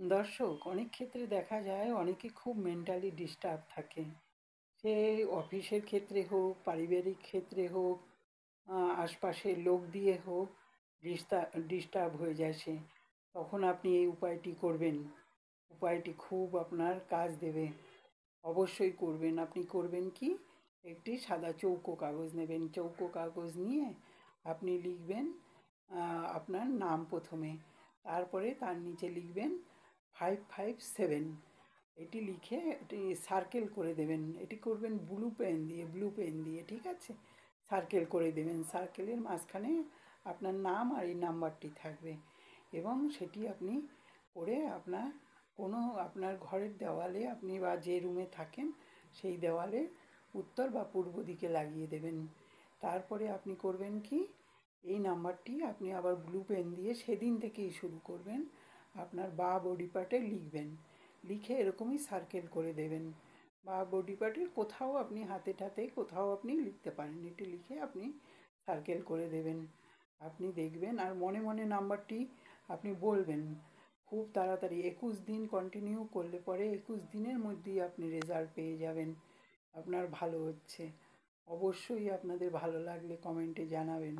দর্শক, অনেক ক্ষেত্রে দেখা যায় অনেকে খুব মেন্টালি ডিস্টার্ব থাকে। সে অফিসের ক্ষেত্রে হোক, পারিবারিক ক্ষেত্রে হোক, আশপাশের লোক দিয়ে হোক, ডিস্টার্ব হয়ে যায় সে। তখন আপনি এই উপায়টি করবেন। উপায়টি খুব আপনার কাজ দেবে। অবশ্যই করবেন। আপনি করবেন কি? একটি সাদা চৌকো কাগজ নেবেন। চৌকো কাগজ নিয়ে আপনি লিখবেন আপনার নাম প্রথমে। তারপরে তার নিচে লিখবেন 557। এটি লিখে এটি সার্কেল করে দেবেন। এটি করবেন ব্লু পেন দিয়ে, ঠিক আছে? সার্কেল করে দেবেন। সার্কেলের মাঝখানে আপনার নাম আর এই নাম্বারটি থাকবে, এবং সেটি আপনি করে আপনার ঘরের দেওয়ালে, আপনি বা যে রুমে থাকেন সেই দেওয়ালে উত্তর বা পূর্ব দিকে লাগিয়ে দেবেন। তারপরে আপনি করবেন কি, এই নাম্বারটি আপনি আবার ব্লু পেন দিয়ে সেদিন থেকেই শুরু করবেন। আপনার বা বডি পার্টে লিখবেন। লিখে এরকমই সার্কেল করে দেবেন। বা বডি পার্টের কোথাও আপনি হাতে ঠাতে কোথাও আপনি লিখতে পারেন। এটি লিখে আপনি সার্কেল করে দেবেন। আপনি দেখবেন, আর মনে মনে নাম্বারটি আপনি বলবেন। খুব তাড়াতাড়ি 21 দিন কন্টিনিউ করলে পরে 21 দিনের মধ্যেই আপনি রেজাল্ট পেয়ে যাবেন। আপনার ভালো হচ্ছে। অবশ্যই আপনাদের ভালো লাগলে কমেন্টে জানাবেন।